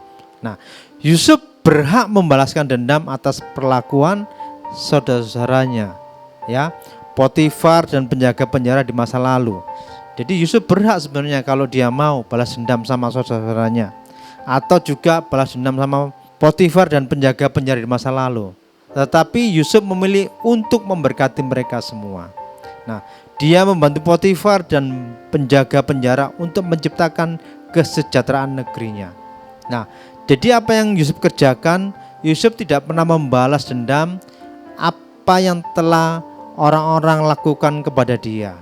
Nah, Yusuf berhak membalaskan dendam atas perlakuan saudara-saudaranya, ya, Potifar dan penjaga penjara di masa lalu. Jadi Yusuf berhak sebenarnya kalau dia mau balas dendam sama saudara-saudaranya, atau juga balas dendam sama Potifar dan penjaga penjara di masa lalu. Tetapi Yusuf memilih untuk memberkati mereka semua. Nah, dia membantu Potifar dan penjaga penjara untuk menciptakan kesejahteraan negerinya. Nah, jadi apa yang Yusuf kerjakan, Yusuf tidak pernah membalas dendam apa yang telah orang-orang lakukan kepada dia,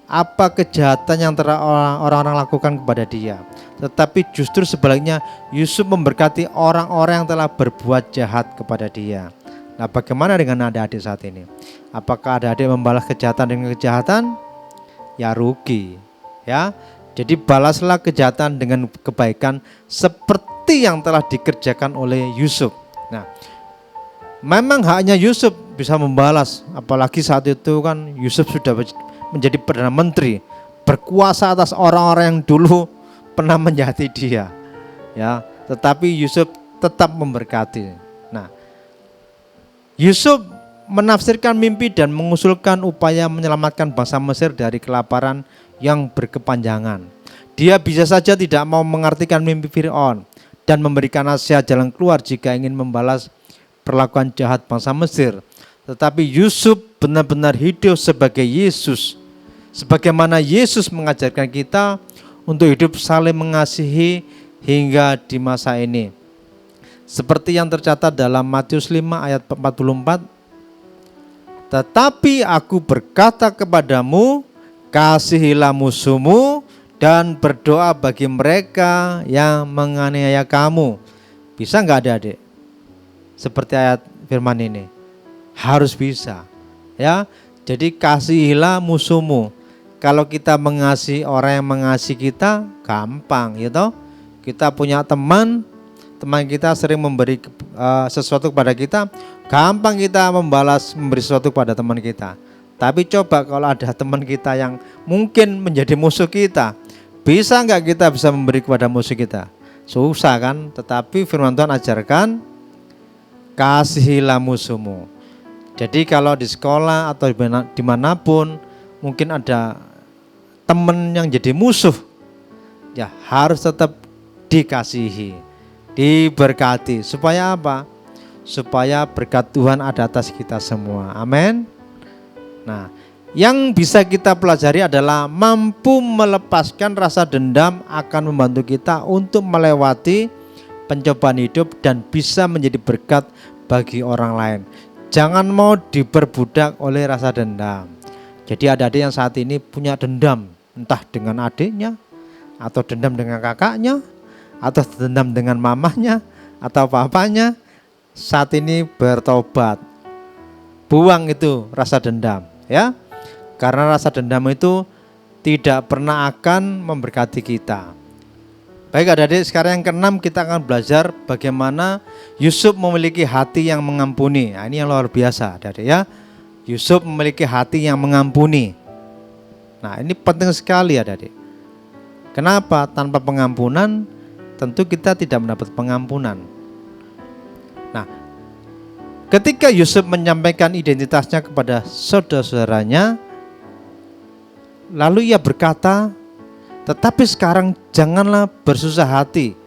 apa kejahatan yang telah orang-orang lakukan kepada dia. Tetapi justru sebaliknya, Yusuf memberkati orang-orang yang telah berbuat jahat kepada dia. Nah, bagaimana dengan adik-adik saat ini? Apakah adik-adik membalas kejahatan dengan kejahatan? Ya rugi, ya. Jadi balaslah kejahatan dengan kebaikan seperti yang telah dikerjakan oleh Yusuf. Nah, memang hanya Yusuf bisa membalas, apalagi saat itu kan Yusuf sudah menjadi Perdana Menteri, berkuasa atas orang-orang yang dulu pernah menjahati dia, ya. Tetapi Yusuf tetap memberkati. Nah, Yusuf menafsirkan mimpi dan mengusulkan upaya menyelamatkan bangsa Mesir dari kelaparan yang berkepanjangan. Dia bisa saja tidak mau mengartikan mimpi Firaun dan memberikan nasihat jalan keluar jika ingin membalas perlakuan jahat bangsa Mesir. Tetapi Yusuf benar-benar hidup sebagai Yesus, sebagaimana Yesus mengajarkan kita untuk hidup saling mengasihi hingga di masa ini. Seperti yang tercatat dalam Matius 5 ayat 44. Tetapi aku berkata kepadamu, kasihilah musuhmu dan berdoa bagi mereka yang menganiaya kamu. Bisa enggak adik-adik? Seperti ayat firman ini. Harus bisa, ya. Jadi kasihilah musuhmu. Kalau kita mengasihi orang yang mengasihi kita, gampang, gitu. Kita punya teman kita sering memberi sesuatu kepada kita, gampang kita memberi sesuatu kepada teman kita. Tapi coba kalau ada teman kita yang mungkin menjadi musuh kita, bisa enggak kita bisa memberi kepada musuh kita? Susah kan? Tetapi firman Tuhan ajarkan, kasihilah musuhmu. Jadi kalau di sekolah atau dimanapun mungkin ada teman yang jadi musuh, ya harus tetap dikasihi, diberkati. Supaya apa? Supaya berkat Tuhan ada atas kita semua. Amin. Nah, yang bisa kita pelajari adalah mampu melepaskan rasa dendam akan membantu kita untuk melewati pencobaan hidup dan bisa menjadi berkat bagi orang lain. Jangan mau diperbudak oleh rasa dendam. Jadi adik-adik yang saat ini punya dendam, entah dengan adiknya, atau dendam dengan kakaknya, atau dendam dengan mamahnya, atau papanya, saat ini bertobat. Buang itu rasa dendam, ya. Karena rasa dendam itu tidak pernah akan memberkati kita. Baik adik-adik, sekarang yang keenam kita akan belajar bagaimana Yusuf memiliki hati yang mengampuni. Nah, ini yang luar biasa adik-adik, ya. Yusuf memiliki hati yang mengampuni. Nah, ini penting sekali adik-adik. Kenapa? Tanpa pengampunan tentu kita tidak mendapat pengampunan. Nah, ketika Yusuf menyampaikan identitasnya kepada saudara-saudaranya, lalu ia berkata, tetapi sekarang janganlah bersusah hati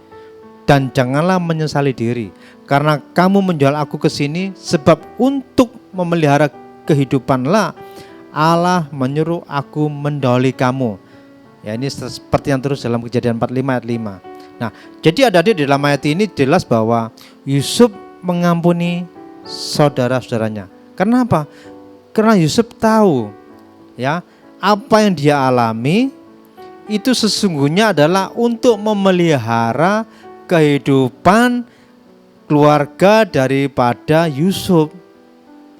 dan janganlah menyesali diri, karena kamu menjual aku ke sini, sebab untuk memelihara kehidupanlah Allah menyuruh aku mendahului kamu. Ya, ini seperti yang terus dalam Kejadian 45 ayat 5. Nah, jadi adik-adik di dalam ayat ini jelas bahwa Yusuf mengampuni saudara-saudaranya. Kenapa? Karena Yusuf tahu, ya, apa yang dia alami itu sesungguhnya adalah untuk memelihara kehidupan keluarga daripada Yusuf.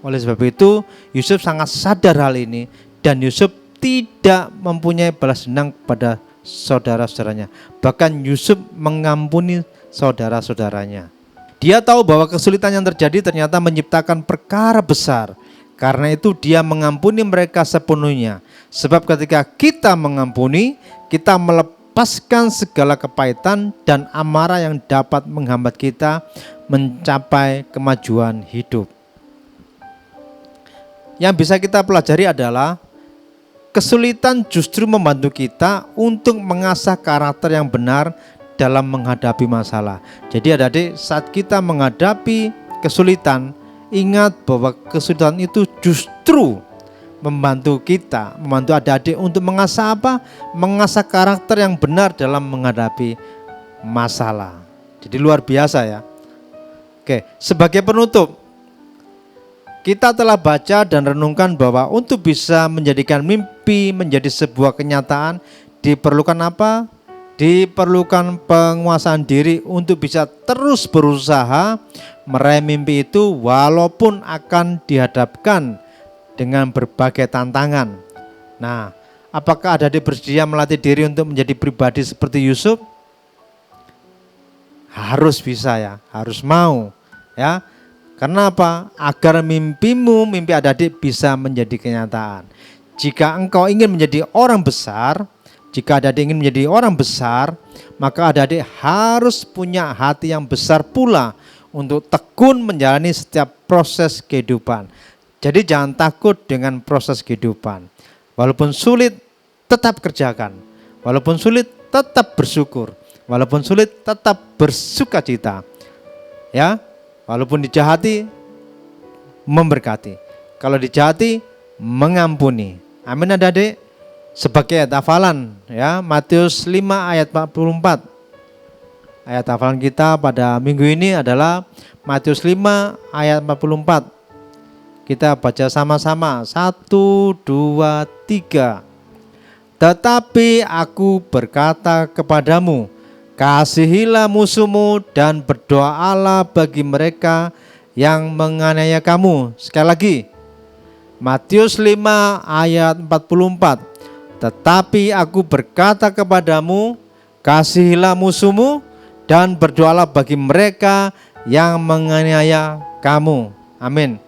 Oleh sebab itu Yusuf sangat sadar hal ini, dan Yusuf tidak mempunyai balas dendam kepada saudara-saudaranya. Bahkan Yusuf mengampuni saudara-saudaranya. Dia tahu bahwa kesulitan yang terjadi ternyata menciptakan perkara besar. Karena itu dia mengampuni mereka sepenuhnya. Sebab ketika kita mengampuni, kita melepaskan segala kepahitan dan amarah yang dapat menghambat kita mencapai kemajuan hidup. Yang bisa kita pelajari adalah kesulitan justru membantu kita untuk mengasah karakter yang benar dalam menghadapi masalah. Jadi adik-adik, saat kita menghadapi kesulitan, ingat bahwa kesulitan itu justru membantu kita, membantu adik-adik untuk mengasah apa? Mengasah karakter yang benar dalam menghadapi masalah. Jadi luar biasa ya. Oke, sebagai penutup, kita telah baca dan renungkan bahwa untuk bisa menjadikan mimpi menjadi sebuah kenyataan diperlukan apa? Diperlukan penguasaan diri untuk bisa terus berusaha meraih mimpi itu walaupun akan dihadapkan dengan berbagai tantangan. Nah, apakah adik-adik bersedia melatih diri untuk menjadi pribadi seperti Yusuf? Harus bisa ya, harus mau ya. Karena apa? Agar mimpimu, mimpi adik-adik bisa menjadi kenyataan. Jika engkau ingin menjadi orang besar, jika adik-adik ingin menjadi orang besar, maka adik-adik harus punya hati yang besar pula untuk tekun menjalani setiap proses kehidupan. Jadi jangan takut dengan proses kehidupan. Walaupun sulit, tetap kerjakan. Walaupun sulit, tetap bersyukur. Walaupun sulit, tetap bersukacita. Ya. Walaupun dijahati, memberkati. Kalau dijahati, mengampuni. Amin adik-adik. Sebagai ayat hafalan ya, Matius 5 ayat 44. Ayat hafalan kita pada minggu ini adalah Matius 5 ayat 44. Kita baca sama-sama. 1, 2, 3. Tetapi aku berkata kepadamu, kasihilah musuhmu dan berdoalah bagi mereka yang menganiaya kamu. Sekali lagi, Matius 5 ayat 44. Tetapi aku berkata kepadamu, kasihilah musuhmu dan berdoalah bagi mereka yang menganiaya kamu. Amin.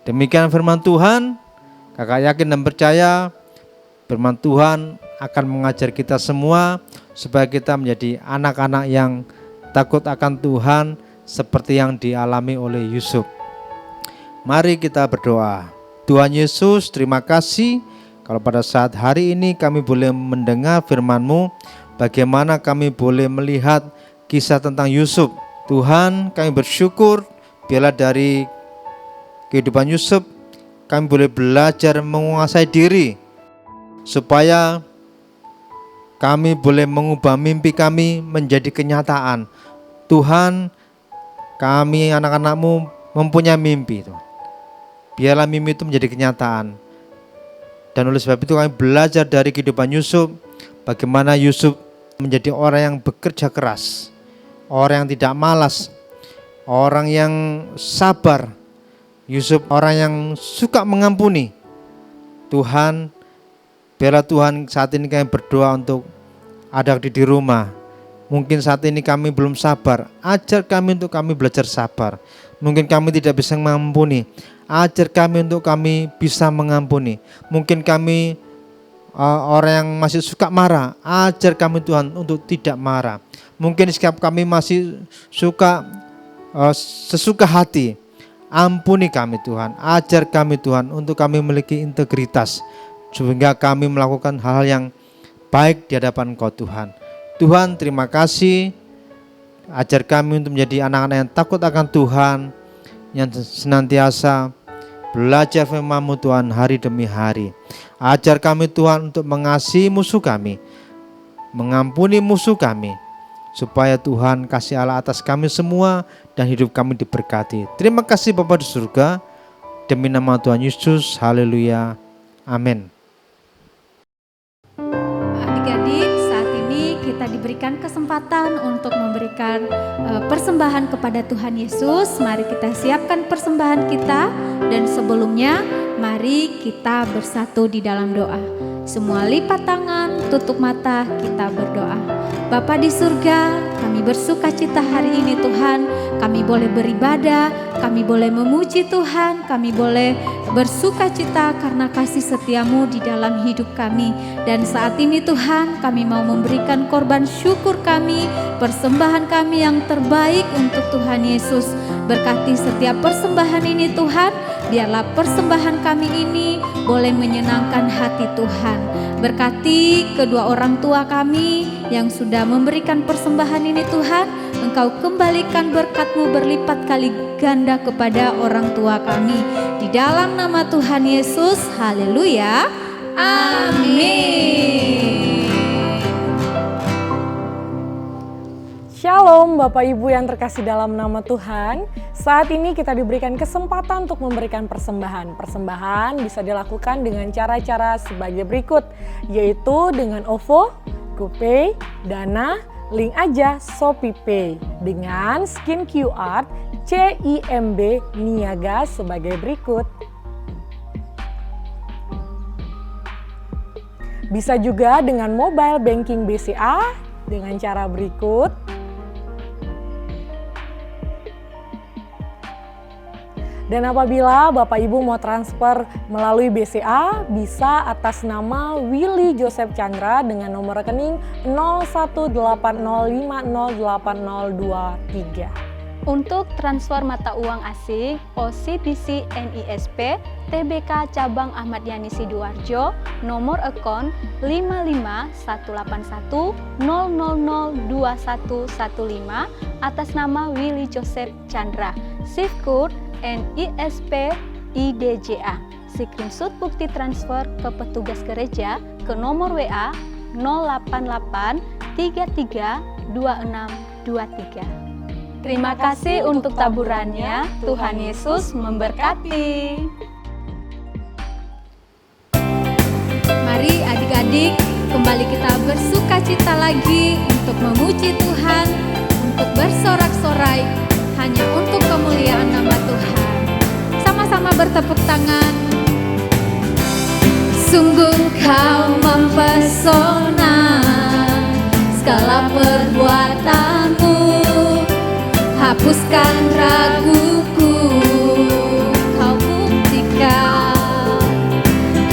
Demikian firman Tuhan. Kakak yakin dan percaya firman Tuhan akan mengajar kita semua supaya kita menjadi anak-anak yang takut akan Tuhan seperti yang dialami oleh Yusuf. Mari kita berdoa. Tuhan Yesus, terima kasih kalau pada saat hari ini kami boleh mendengar firman-Mu, bagaimana kami boleh melihat kisah tentang Yusuf. Tuhan, kami bersyukur biarlah dari kehidupan Yusuf kami boleh belajar menguasai diri supaya kami boleh mengubah mimpi kami menjadi kenyataan. Tuhan, kami anak-anak-Mu mempunyai mimpi. Biarlah mimpi itu menjadi kenyataan. Dan oleh sebab itu kami belajar dari kehidupan Yusuf, bagaimana Yusuf menjadi orang yang bekerja keras, orang yang tidak malas, orang yang sabar. Yusuf orang yang suka mengampuni. Tuhan, biarlah Tuhan saat ini kami berdoa untuk adik-adik di rumah. Mungkin saat ini kami belum sabar, ajar kami untuk kami belajar sabar. Mungkin kami tidak bisa mengampuni, ajar kami untuk kami bisa mengampuni. Mungkin kami orang yang masih suka marah, ajar kami Tuhan untuk tidak marah. Mungkin sikap kami masih suka sesuka hati, ampuni kami Tuhan, ajar kami Tuhan untuk kami memiliki integritas, sehingga kami melakukan hal-hal yang baik di hadapan Engkau Tuhan. Tuhan, terima kasih, ajar kami untuk menjadi anak-anak yang takut akan Tuhan, yang senantiasa belajar firman-Mu Tuhan hari demi hari. Ajar kami Tuhan untuk mengasihi musuh kami, mengampuni musuh kami, supaya Tuhan kasih Allah atas kami semua dan hidup kami diberkati. Terima kasih Bapa di surga, demi nama Tuhan Yesus, haleluya, amin. Adik-adik, saat ini kita diberi diberikan kesempatan untuk memberikan persembahan kepada Tuhan Yesus. Mari kita siapkan persembahan kita, dan sebelumnya mari kita bersatu di dalam doa. Semua lipat tangan, tutup mata, kita berdoa. Bapa di surga, kami bersuka cita hari ini Tuhan. Kami boleh beribadah, kami boleh memuji Tuhan, kami boleh bersuka cita karena kasih setiamu di dalam hidup kami. Dan saat ini Tuhan, kami mau memberikan korban syukur kami, persembahan kami yang terbaik untuk Tuhan Yesus. Berkati setiap persembahan ini Tuhan, biarlah persembahan kami ini boleh menyenangkan hati Tuhan. Berkati kedua orang tua kami yang sudah memberikan persembahan ini Tuhan, Engkau kembalikan berkat-Mu berlipat kali ganda kepada orang tua kami. Di dalam nama Tuhan Yesus, haleluya, amin. Shalom Bapak Ibu yang terkasih dalam nama Tuhan. Saat ini kita diberikan kesempatan untuk memberikan persembahan. Persembahan bisa dilakukan dengan cara-cara sebagai berikut, yaitu dengan OVO, GoPay, Dana, link aja ShopeePay dengan scan QR CIMB Niaga sebagai berikut. Bisa juga dengan mobile banking BCA dengan cara berikut. Dan apabila Bapak Ibu mau transfer melalui BCA, bisa atas nama Willy Joseph Chandra dengan nomor rekening 0180508023. Untuk transfer mata uang asing, OCBC NISP, TBK Cabang Ahmad Yani Sidoarjo, nomor akun 55181000115 atas nama Willy Joseph Chandra. Swift code NISP IDJA. Screenshot bukti transfer ke petugas gereja ke nomor WA 088 33 2623. Terima kasih untuk taburannya. Tuhan Yesus memberkati. Mari adik-adik, kembali kita bersuka cita lagi untuk memuji Tuhan, untuk bersorak-sorai hanya untuk kemuliaan nama Tuhan. Sama-sama bertepuk tangan. Sungguh Kau mempesona, segala perbuatanmu hapuskan raguku.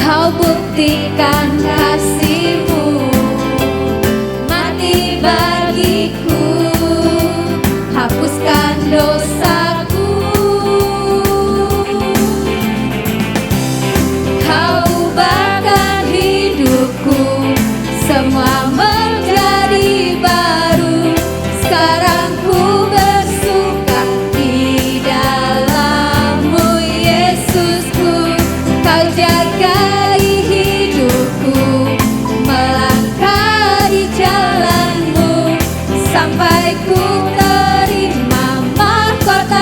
Kau buktikan kasih-Mu, mati bagiku, hapuskan dosaku. Kau ubahkan hidupku, semua menjadi baru. Sekarang ku bersuka di dalam-Mu, Yesusku. Kau jagai hidupku, melangkah di jalan-Mu, sampai ku terima mahkota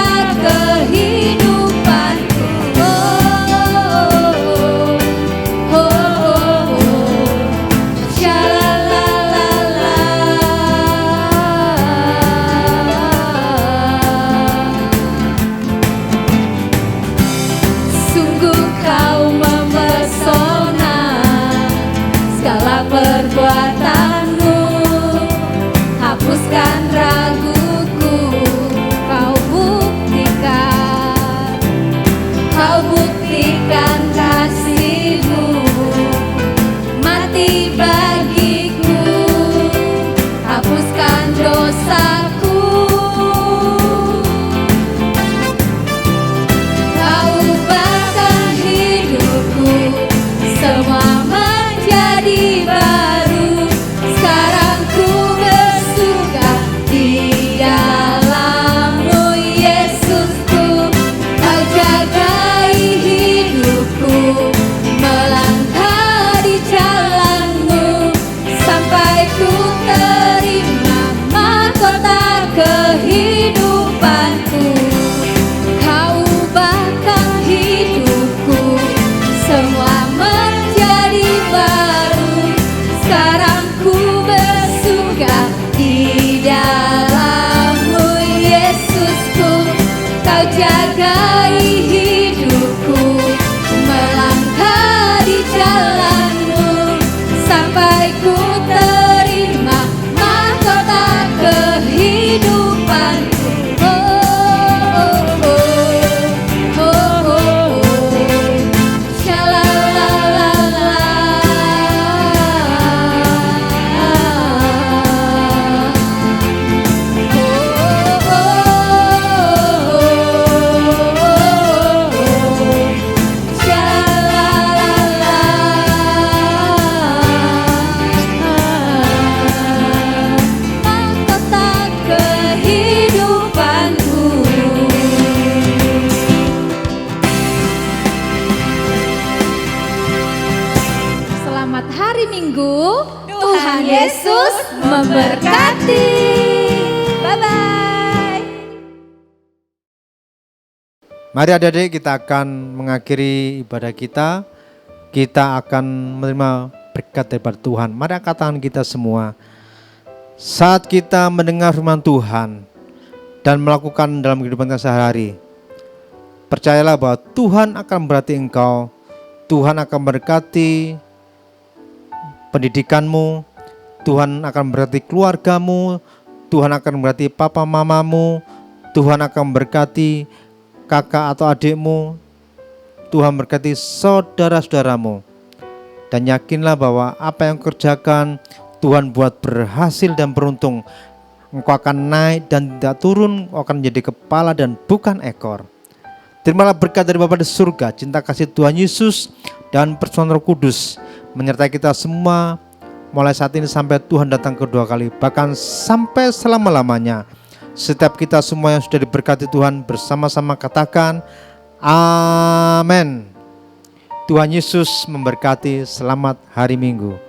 jagai hidupku, melangkah di jalanmu, sampai ku terima mahkota kehidupanku. Oh, oh, oh, oh, oh, oh. Shalalalala. Mahkota kehidupanku. Selamat hari Minggu. Tuhan Yesus memberkati. Bye-bye. Mari adik-adik, kita akan mengakhiri ibadah kita. Kita akan menerima berkat daripada Tuhan. Mari angkat tangan kita semua. Saat kita mendengar firman Tuhan dan melakukan dalam kehidupan kita sehari-hari, percayalah bahwa Tuhan akan memberkati engkau. Tuhan akan memberkati pendidikanmu. Tuhan akan memberkati keluargamu. Tuhan akan memberkati papa mamamu. Tuhan akan memberkati kakak atau adikmu. Tuhan berkati saudara-saudaramu. Dan yakinlah bahwa apa yang kerjakan Tuhan buat berhasil dan beruntung. Engkau akan naik dan tidak turun, engkau akan menjadi kepala dan bukan ekor. Terimalah berkat dari Bapa di surga, cinta kasih Tuhan Yesus dan persekutuan Roh Kudus menyertai kita semua mulai saat ini sampai Tuhan datang kedua kali, bahkan sampai selama-lamanya. Setiap kita semua yang sudah diberkati Tuhan bersama-sama katakan amin. Tuhan Yesus memberkati. Selamat hari Minggu.